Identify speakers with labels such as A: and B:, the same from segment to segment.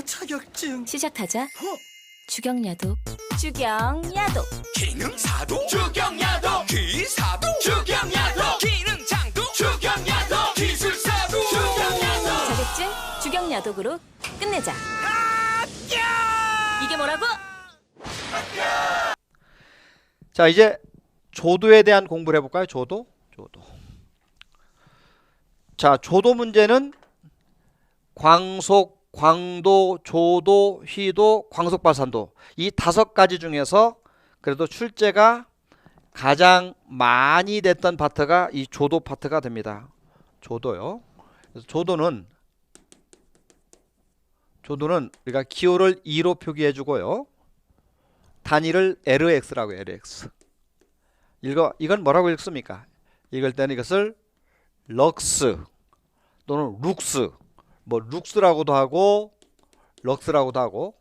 A: 자격증.
B: 시작하자. 주경야도. 주경야도.
A: 기능사도 주경야도. 기사도 주경야도. 기능장도 주경야도. 기술사도 주경야도.
B: 자격증 주경야독으로 끝내자. 이게 뭐라고?
C: 자, 이제 조도에 대한 공부를 해볼까요? 조도. 자, 조도 문제는 광속, 광도, 조도, 휘도, 광속발산도 이 5가지 중에서 그래도 출제가 가장 많이 됐던 파트가 이 조도 파트가 됩니다. 조도요. 그래서 조도는 우리가 기호를 2로 표기해 주고요. 단위를 LX라고 해요. LX. 이건 뭐라고 읽습니까? 읽을 때는 이것을 럭스 또는 룩스, 뭐 룩스라고도 하고 럭스라고도 하고,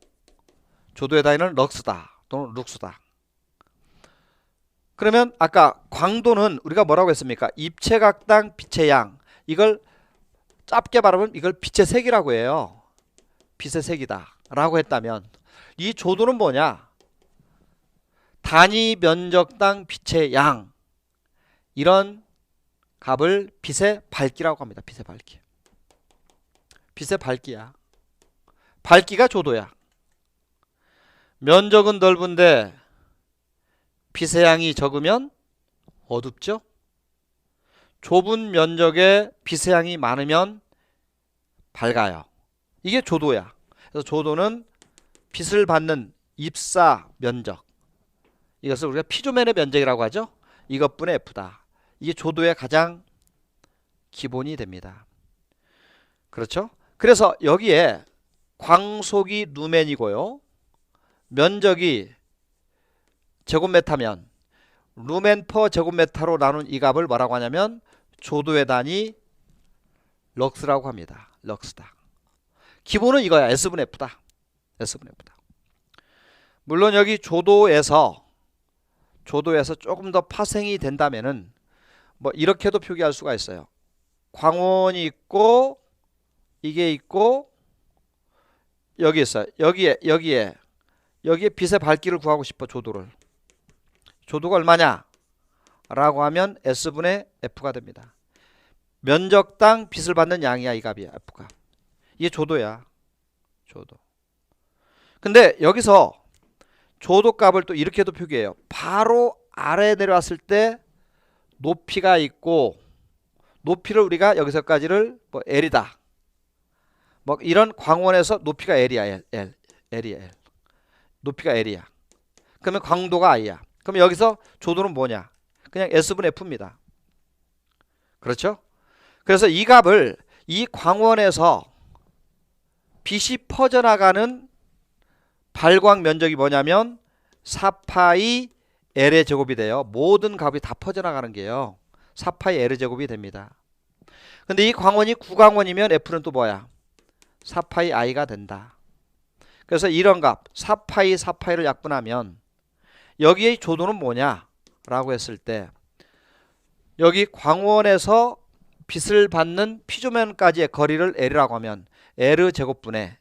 C: 조도의 단위는 럭스다 또는 룩스다. 그러면 아까 광도는 우리가 뭐라고 했습니까? 입체각당 빛의 양. 이걸 짧게 말하면 이걸 빛의 색이라고 해요. 빛의 색이다 라고 했다면, 이 조도는 뭐냐? 단위 면적당 빛의 양, 이런 값을 빛의 밝기라고 합니다. 빛의 밝기. 빛의 밝기야. 밝기가 조도야. 면적은 넓은데 빛의 양이 적으면 어둡죠? 좁은 면적에 빛의 양이 많으면 밝아요. 이게 조도야. 그래서 조도는 빛을 받는 입사 면적, 이것을 우리가 피조면의 면적이라고 하죠. 이것분의 F다. 이게 조도의 가장 기본이 됩니다. 그렇죠? 그래서 여기에 광속이 루멘이고요, 면적이 제곱미터면 루멘 퍼 제곱미터로 나눈 이 값을 뭐라고 하냐면 조도의 단위 럭스라고 합니다. 럭스다. 기본은 이거야. S분의 F다. S분의 F다. 물론 여기 조도에서 조금 더 파생이 된다면은 뭐 이렇게도 표기할 수가 있어요. 광원이 있고 이게 있고 여기 있어요. 여기에 빛의 밝기를 구하고 싶어. 조도가 얼마냐 라고 하면 S분의 F가 됩니다. 면적당 빛을 받는 양이야. 이 값이야. F가. 이게 조도야. 조도. 근데 여기서 조도 값을 또 이렇게도 표기해요. 바로 아래 내려왔을 때 높이가 있고, 높이를 우리가 여기서까지를 뭐 L이다, 뭐 이런 광원에서 높이가 L이야. L이야. L. 높이가 L이야. 그러면 광도가 I야. 그럼 여기서 조도는 뭐냐? 그냥 S분의 F입니다. 그렇죠? 그래서 이 값을 이 광원에서 빛이 퍼져나가는 발광 면적이 뭐냐면 4파이 L의 제곱이 돼요. 모든 값이 다 퍼져나가는 게요, 4파이 L의 제곱이 됩니다. 근데 이 광원이 구광원이면 F는 또 뭐야? 4파이 I가 된다. 그래서 이런 값 4파이를 약분하면 여기의 조도는 뭐냐 라고 했을 때, 여기 광원에서 빛을 받는 피조면까지의 거리를 L이라고 하면 L 제곱분의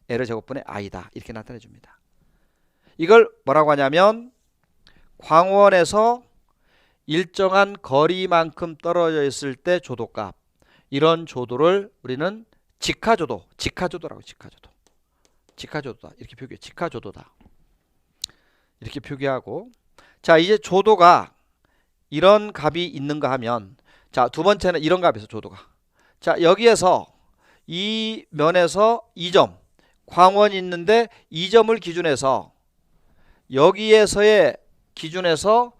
C: I다, 이렇게 나타내 줍니다. 이걸 뭐라고 하냐면 광원에서 일정한 거리만큼 떨어져 있을 때 조도값, 이런 조도를 우리는 직하조도라고. 직하조도다 이렇게 표기해. 직하조도다 이렇게 표기하고, 자, 이제 조도가 이런 값이 있는가 하면, 자, 두 번째는 이런 값에서 조도가, 자, 여기에서 이 면에서 2점 광원이 있는데 2점을 기준해서 여기에서의 기준에서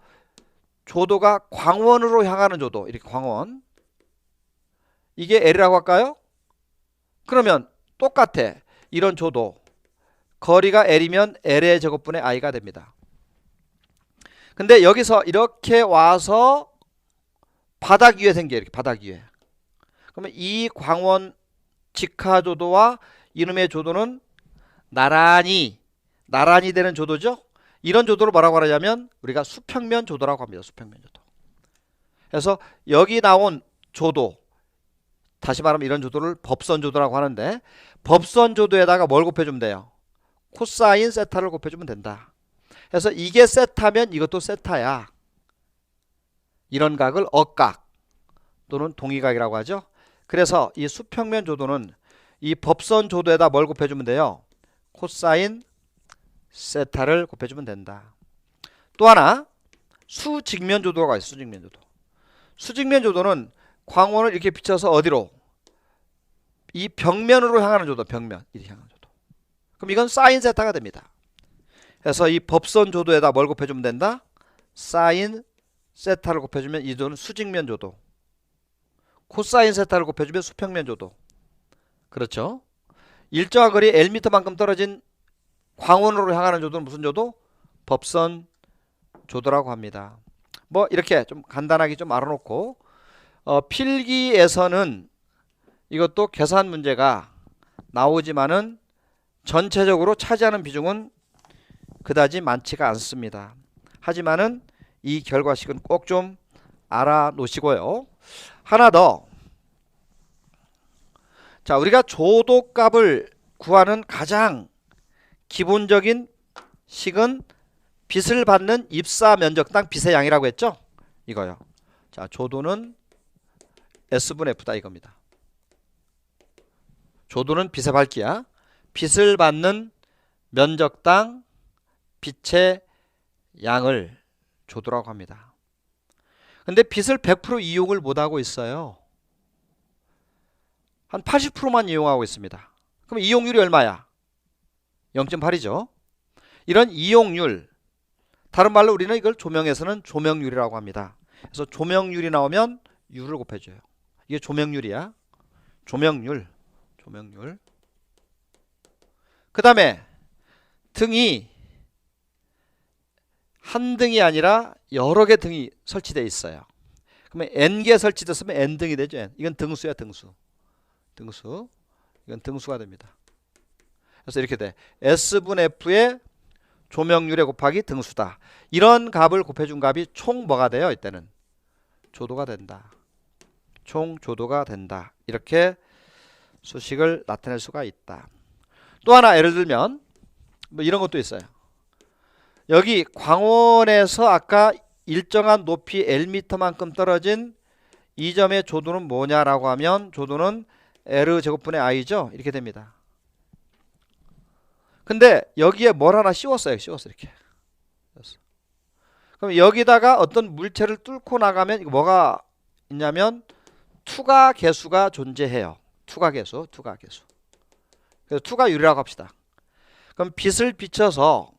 C: 조도가 광원으로 향하는 조도, 이렇게 광원, 이게 L이라고 할까요? 그러면 똑같아. 이런 조도 거리가 L이면 L의 제곱분의 I가 됩니다. 근데 여기서 이렇게 와서 바닥 위에 생겨. 이렇게 바닥 위에. 그러면 이 광원 직하조도와 이놈의 조도는 나란히 되는 조도죠. 이런 조도를 뭐라고 하냐면 우리가 수평면 조도라고 합니다. 수평면 조도. 그래서 여기 나온 조도, 다시 말하면 이런 조도를 법선 조도라고 하는데, 법선 조도에다가 뭘 곱해주면 돼요? 코사인 세타를 곱해주면 된다. 그래서 이게 세타면 이것도 세타야. 이런 각을 억각 또는 동의각이라고 하죠. 그래서 이 수평면 조도는 이 법선 조도에다 뭘 곱해주면 돼요? 코사인 세타를 곱해주면 된다. 또 하나 수직면 조도가 있어요. 수직면 조도. 수직면 조도는 광원을 이렇게 비춰서 어디로? 이 벽면으로 향하는 조도. 벽면 이렇게 향하는 조도. 그럼 이건 사인 세타가 됩니다. 그래서 이 법선 조도에다 뭘 곱해주면 된다? 사인 세타를 곱해주면 이 조도는 수직면 조도. 코사인 세타를 곱해주면 수평면 조도. 그렇죠? 일정한 거리 L미터만큼 떨어진 광원으로 향하는 조도는 무슨 조도? 법선 조도라고 합니다. 뭐 이렇게 좀 간단하게 좀 알아놓고 필기에서는 이것도 계산 문제가 나오지만은 전체적으로 차지하는 비중은 그다지 많지가 않습니다. 하지만은 이 결과식은 꼭 좀 알아놓으시고요. 하나 더. 자, 우리가 조도값을 구하는 가장 기본적인 식은 빛을 받는 입사 면적당 빛의 양이라고 했죠? 이거요. 자, 조도는 S분의 F다 이겁니다. 조도는 빛의 밝기야. 빛을 받는 면적당 빛의 양을 조도라고 합니다. 근데 빛을 100% 이용을 못하고 있어요. 한 80%만 이용하고 있습니다. 그럼 이용률이 얼마야? 0.8이죠. 이런 이용률, 다른 말로 우리는 이걸 조명에서는 조명률이라고 합니다. 그래서 조명률이 나오면 U를 곱해줘요. 이게 조명률이야. 조명률. 그 다음에 등이 한 등이 아니라 여러 개 등이 설치되어 있어요. 그러면 N개 설치됐으면 N등이 되죠. N. 이건 등수야. 등수. 이건 등수가 됩니다. 그래서 이렇게 돼. S분의 F의 조명률에 곱하기 등수다. 이런 값을 곱해준 값이 총 뭐가 돼요? 이때는 조도가 된다. 총 조도가 된다. 이렇게 수식을 나타낼 수가 있다. 또 하나 예를 들면 뭐 이런 것도 있어요. 여기 광원에서 아까 일정한 높이 L미터만큼 떨어진 이 점의 조도는 뭐냐라고 하면 조도는 L 제곱분의 I죠. 이렇게 됩니다. 근데 여기에 뭘 하나 씌웠어요. 이렇게. 그럼 여기다가 어떤 물체를 뚫고 나가면 이거 뭐가 있냐면 투가 계수가 존재해요. 투가 계수. 그래서 투가 유리라고 합시다. 그럼 빛을 비춰서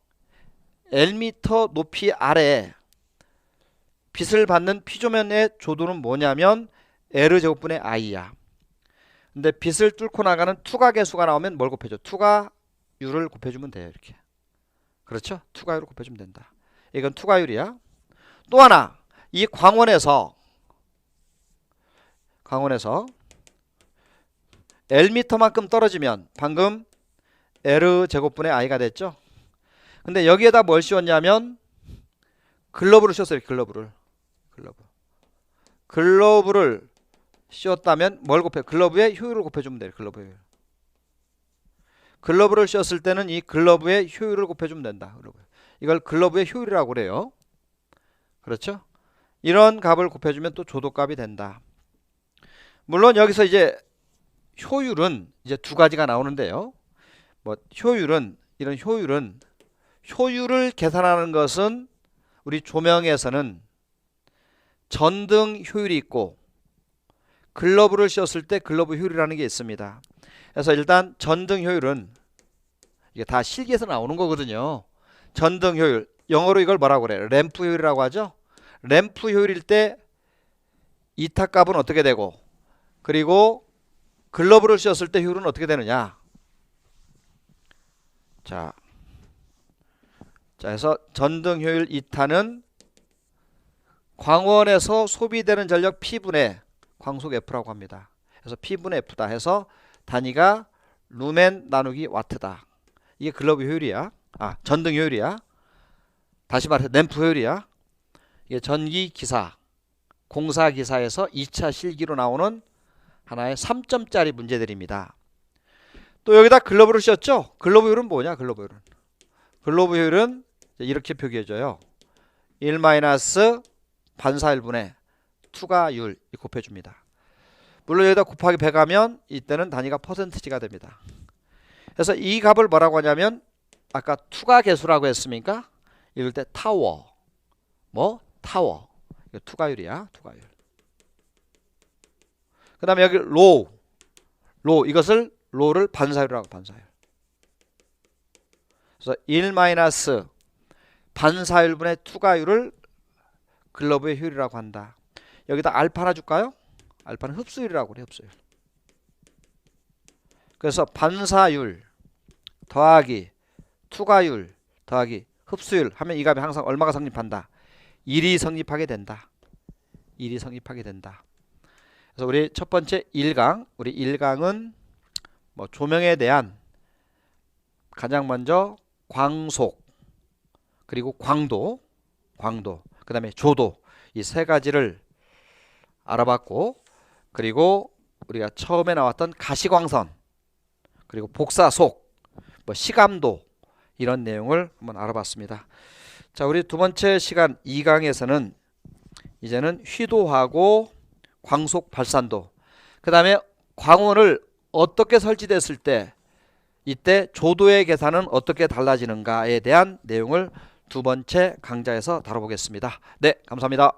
C: L미터 높이 아래 빛을 받는 피조면의 조도는 뭐냐면 L 제곱분의 I야. 근데 빛을 뚫고 나가는 투가 계수가 나오면 뭘 곱해줘? 투가 유를 곱해주면 돼요. 이렇게. 그렇죠? 투가 유를 곱해주면 된다. 이건 투가 유리야. 또 하나, 이 광원에서 L미터만큼 떨어지면 방금 L 제곱분의 I가 됐죠? 근데 여기에다 뭘 씌웠냐면 글러브를 씌웠어요. 글러브를 씌웠다면 뭘 곱해? 글러브의 효율을 곱해주면 돼요. 글러브를 씌웠을 때는 이 글러브의 효율을 곱해주면 된다. 이걸 글러브의 효율이라고 그래요. 그렇죠? 이런 값을 곱해주면 또 조도값이 된다. 물론 여기서 이제 효율은 이제 두 가지가 나오는데요. 뭐 이런 효율을 계산하는 것은 우리 조명에서는 전등 효율이 있고 글러브를 씌웠을 때 글러브 효율이라는 게 있습니다. 그래서 일단 전등 효율은 이게 다 실기에서 나오는 거거든요. 전등 효율, 영어로 이걸 뭐라고 그래요? 램프 효율이라고 하죠. 램프 효율일 때 이타 값은 어떻게 되고, 그리고 글러브를 씌웠을 때 효율은 어떻게 되느냐. 자, 그래서 전등 효율 이타는 광원에서 소비되는 전력 P분의 광속 F라고 합니다. 그래서 P분의 F다 해서 단위가 루멘 나누기 와트다. 이게 글러브 효율이야. 전등 효율이야. 다시 말해 램프 효율이야. 이게 전기 기사, 공사 기사에서 2차 실기로 나오는 하나의 3점짜리 문제들입니다. 또 여기다 글로브를 씌웠죠. 글로브 효율은 뭐냐? 글로브 효율은 이렇게 표기해줘요. 1 마이너스 반사율분의 투과율 곱해줍니다. 물론 여기다 곱하기 100 하면 이때는 단위가 퍼센티지가 됩니다. 그래서 이 값을 뭐라고 하냐면 아까 투가 개수라고 했습니까? 이럴 때 타워 타워 이거 투과율이야. 투과율. 그 다음에 여기 로우 이것을 로우를 반사율이라고 반사율. 그래서 1 마이너스 반사율분의 투과율을 글로브의 효율이라고 한다. 여기다 알파 하나 줄까요? 알파는 흡수율이라고 그래. 흡수율. 그래서 반사율 더하기 투과율 더하기 흡수율 하면 이 값이 항상 얼마가 성립한다? 1이 성립하게 된다. 1이 성립하게 된다. 그래서 우리 첫 번째 1강, 우리 1강은 뭐 조명에 대한 가장 먼저 광속 그리고 광도 그 다음에 조도 이 세 가지를 알아봤고, 그리고 우리가 처음에 나왔던 가시광선 그리고 복사속 뭐 시감도 이런 내용을 한번 알아봤습니다. 자, 우리 두 번째 시간 2강에서는 이제는 휘도하고 광속 발산도, 그 다음에 광원을 어떻게 설치됐을 때 이때 조도의 계산은 어떻게 달라지는가에 대한 내용을 두 번째 강좌에서 다뤄보겠습니다. 네, 감사합니다.